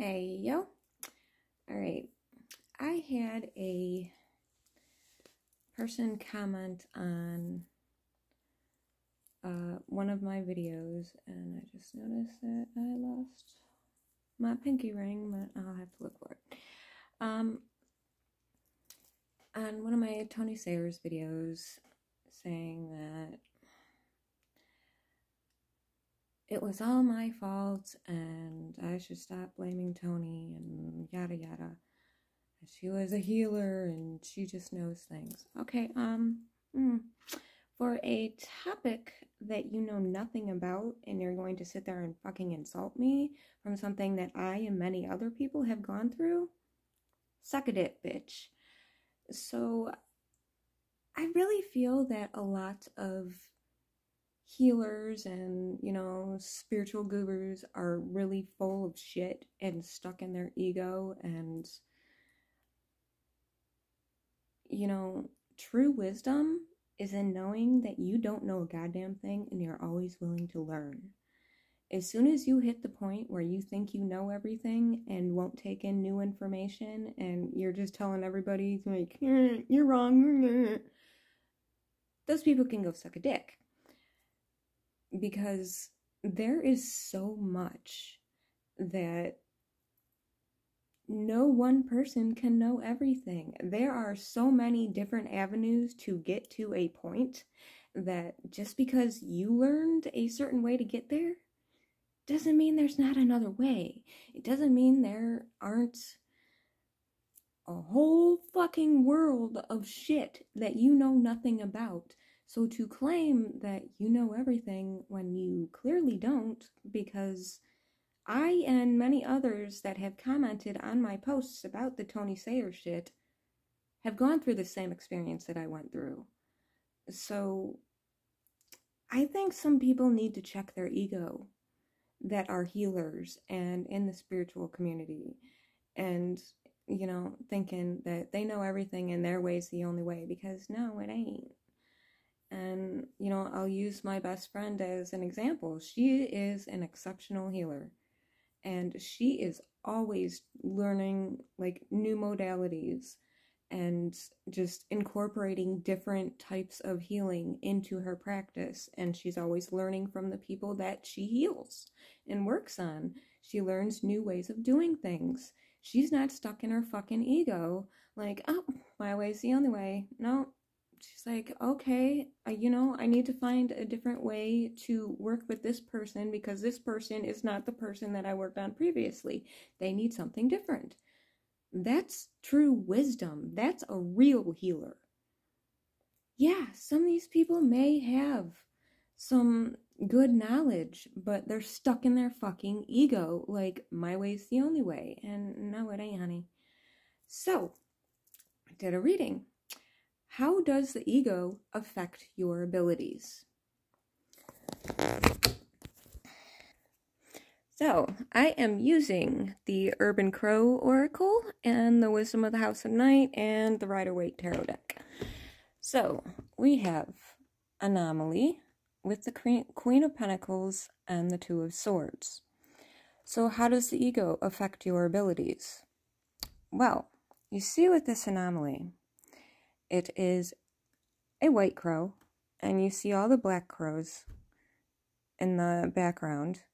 Hey, yo. Alright. I had a person comment on one of my videos, and I just noticed that I lost my pinky ring, but I'll have to look for it. On one of my Tony Sayers videos, saying that it was all my fault and I should stop blaming Tony and yada yada. She was a healer and she just knows things. Okay, for a topic that you know nothing about and you're going to sit there and fucking insult me from something that I and many other people have gone through, suck a dick, bitch. So I really feel that a lot of healers and, spiritual gurus are really full of shit and stuck in their ego, and true wisdom is in knowing that you don't know a goddamn thing and you're always willing to learn. As soon as you hit the point where you think you know everything and won't take in new information and you're just telling everybody, like, you're wrong, those people can go suck a dick. Because there is so much that no one person can know everything. There are so many different avenues to get to a point that just because you learned a certain way to get there doesn't mean there's not another way. It doesn't mean there aren't a whole fucking world of shit that you know nothing about. So to claim that you know everything when you clearly don't, because I and many others that have commented on my posts about the Tony Sayers shit have gone through the same experience that I went through. So I think some people need to check their ego that are healers and in the spiritual community, and thinking that they know everything and their way's the only way, because no, it ain't. And I'll use my best friend as an example. She is an exceptional healer, and she is always learning like new modalities and just incorporating different types of healing into her practice. And she's always learning from the people that she heals and works on. She learns new ways of doing things. She's not stuck in her fucking ego, like, oh, my way's the only way. No, she's like, okay, I need to find a different way to work with this person because this person is not the person that I worked on previously. They need something different. That's true wisdom. That's a real healer. Yeah, some of these people may have some good knowledge, but they're stuck in their fucking ego, like, my way's the only way. And no, it ain't, honey. So, I did a reading. How does the ego affect your abilities? So, I am using the Urban Crow Oracle and the Wisdom of the House of Night and the Rider-Waite Tarot deck. So, we have Anomaly with the Queen of Pentacles and the Two of Swords. So, how does the ego affect your abilities? Well, you see with this Anomaly, it is a white crow, and you see all the black crows in the background.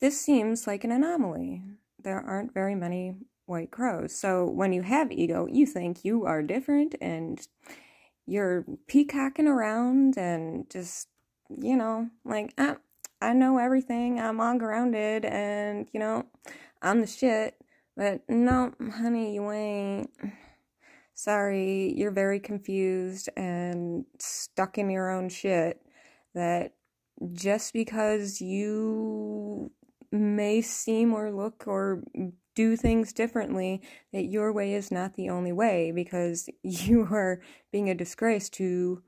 This seems like an anomaly. There aren't very many white crows. So when you have ego, you think you are different and you're peacocking around and just, like, I know everything. I'm all grounded and, I'm the shit. But no, honey, you ain't. Sorry, you're very confused and stuck in your own shit. That just because you may seem or look or do things differently, that your way is not the only way, because you are being a disgrace to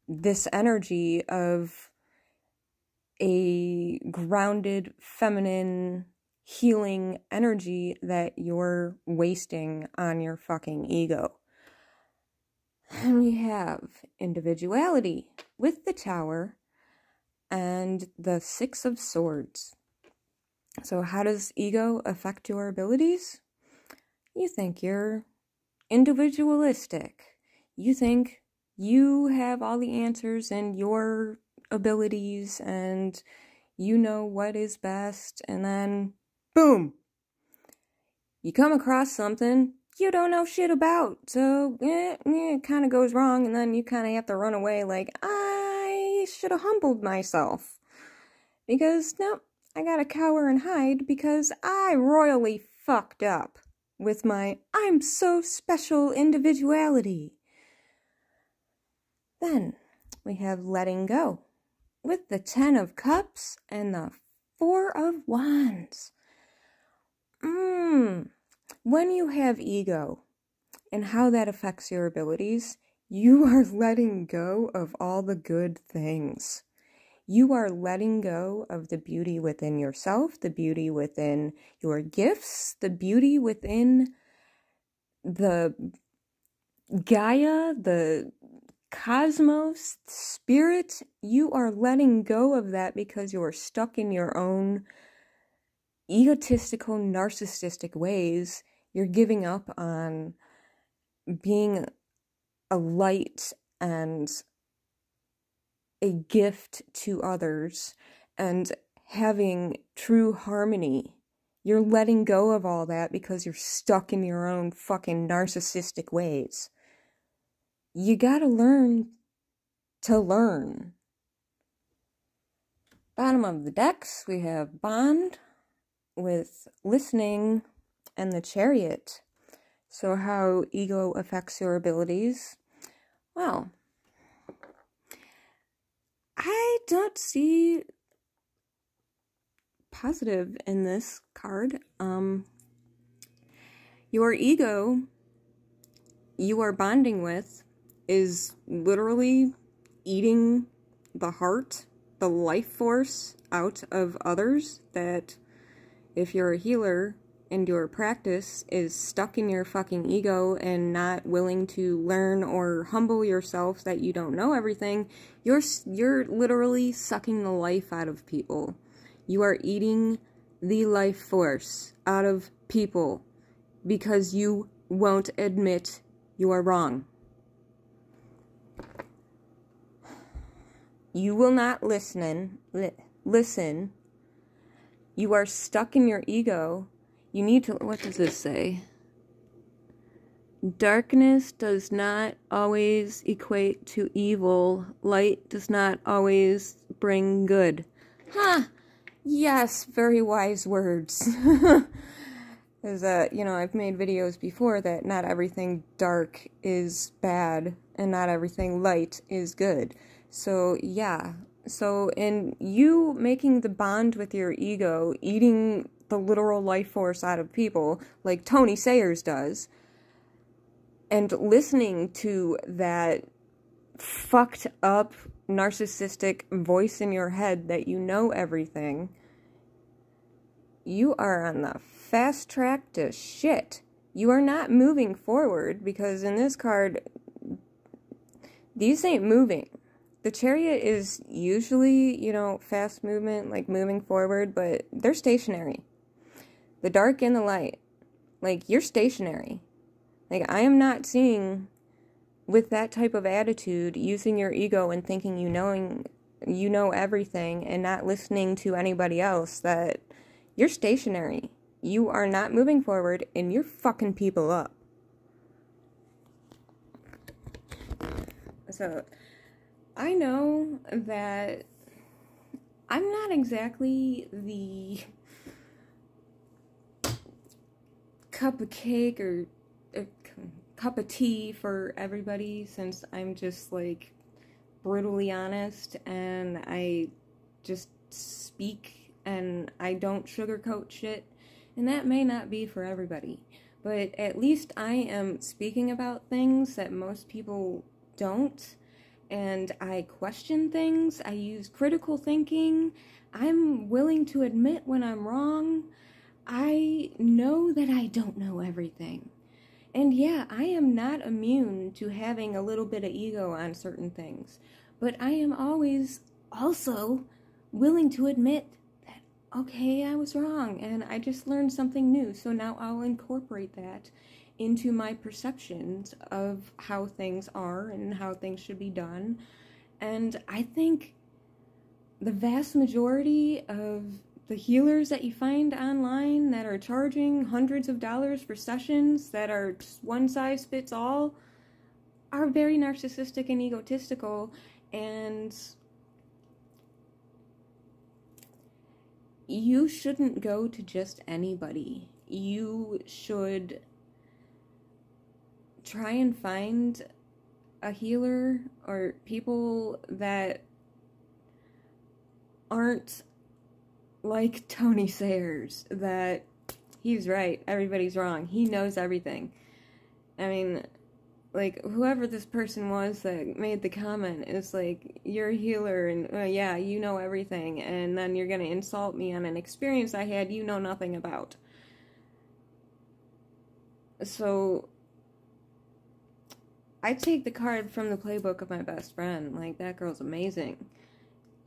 this energy of a grounded, feminine, healing energy that you're wasting on your fucking ego. And we have individuality with the Tower and the Six of Swords. So how does ego affect your abilities? You think you're individualistic. You think you have all the answers and your abilities and you know what is best, and then boom, you come across something you don't know shit about, so it kind of goes wrong, and then you kind of have to run away like, I should have humbled myself, because no, I gotta cower and hide because I royally fucked up with my I'm so special individuality. Then we have letting go with the 10 of Cups and the 4 of Wands. When you have ego and how that affects your abilities, you are letting go of all the good things. You are letting go of the beauty within yourself, the beauty within your gifts, the beauty within the Gaia, the cosmos, spirit. You are letting go of that because you are stuck in your own egotistical, narcissistic ways. You're giving up on being a light and a gift to others and having true harmony. You're letting go of all that because you're stuck in your own fucking narcissistic ways. You gotta learn to learn. Bottom of the decks, we have Bond with listening and the Chariot. So how ego affects your abilities? Well, I don't see positive in this card. Your ego you are bonding with is literally eating the heart, the life force out of others, that if you're a healer and your practice is stuck in your fucking ego and not willing to learn or humble yourself that you don't know everything, you're literally sucking the life out of people. You are eating the life force out of people because you won't admit you are wrong. You will not listen. You are stuck in your ego. You need to, what does this say? Darkness does not always equate to evil. Light does not always bring good. Yes, very wise words. Because, I've made videos before that not everything dark is bad and not everything light is good. So, yeah. So, in you making the bond with your ego, eating the literal life force out of people, like Tony Sayers does, and listening to that fucked up, narcissistic voice in your head that you know everything, you are on the fast track to shit. You are not moving forward, because in this card, these ain't moving. The Chariot is usually, fast movement, like moving forward, but they're stationary. The dark and the light, like, you're stationary. Like, I am not seeing, with that type of attitude, using your ego and thinking you know everything and not listening to anybody else, that you're stationary. You are not moving forward, and you're fucking people up. So, I know that I'm not exactly the cup of cake or a cup of tea for everybody, since I'm just, like, brutally honest, and I just speak and I don't sugarcoat shit, and that may not be for everybody, but at least I am speaking about things that most people don't, and I question things, I use critical thinking, I'm willing to admit when I'm wrong, I know that I don't know everything. And yeah, I am not immune to having a little bit of ego on certain things, but I am always also willing to admit that okay, I was wrong, and I just learned something new, so now I'll incorporate that into my perceptions of how things are and how things should be done. And I think the vast majority of the healers that you find online that are charging hundreds of dollars for sessions that are one size fits all are very narcissistic and egotistical, and you shouldn't go to just anybody. You should try and find a healer or people that aren't like Tony Sayers, that he's right, everybody's wrong, he knows everything. I mean, like, whoever this person was that made the comment is like, you're a healer and yeah, you know everything, and then you're gonna insult me on an experience I had you know nothing about. So I take the card from the playbook of my best friend. Like, that girl's amazing.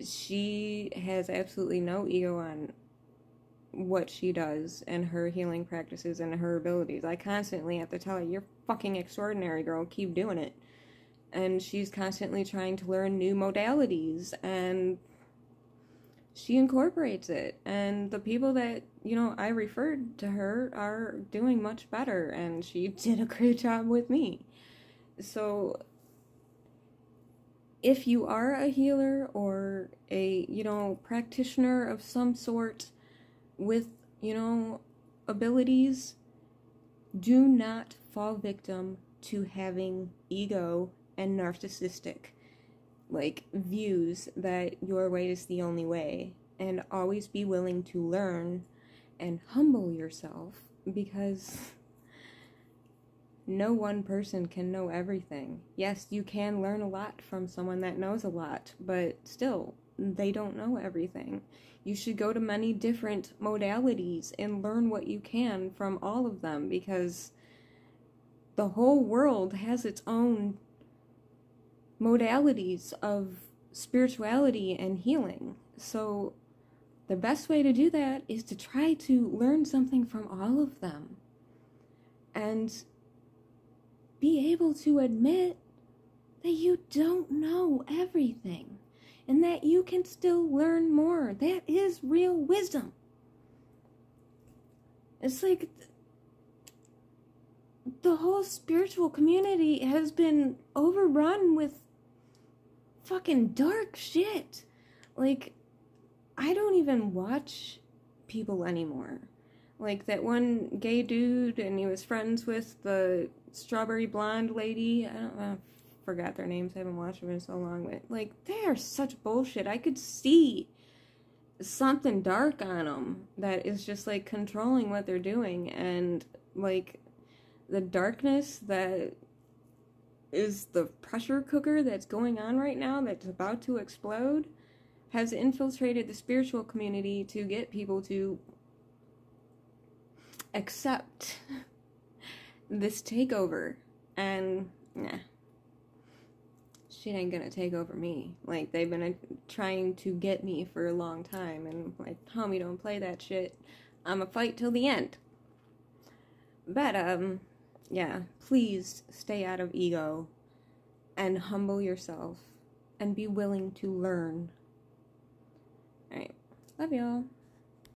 She has absolutely no ego on what she does and her healing practices and her abilities. I constantly have to tell her, you're fucking extraordinary, girl, keep doing it. And she's constantly trying to learn new modalities, and she incorporates it. And the people that, you know, I referred to her are doing much better, and she did a great job with me. So if you are a healer or a, you know, practitioner of some sort with, you know, abilities, do not fall victim to having ego and narcissistic, like, views that your way is the only way. And always be willing to learn and humble yourself, because no one person can know everything. Yes, you can learn a lot from someone that knows a lot, but still, they don't know everything. You should go to many different modalities and learn what you can from all of them, because the whole world has its own modalities of spirituality and healing. So the best way to do that is to try to learn something from all of them. And be able to admit that you don't know everything and that you can still learn more. That is real wisdom. It's like the whole spiritual community has been overrun with fucking dark shit. Like, I don't even watch people anymore. Like that one gay dude, and he was friends with the strawberry blonde lady. I forgot their names. I haven't watched them in so long. But like, they are such bullshit. I could see something dark on them that is just like controlling what they're doing, and like the darkness that is the pressure cooker that's going on right now, that's about to explode, has infiltrated the spiritual community to get people to accept this takeover. And nah, shit ain't gonna take over me. Like, they've been trying to get me for a long time, and like, homie, don't play that shit. I'ma fight till the end. But yeah, please stay out of ego and humble yourself and be willing to learn. Alright, love y'all.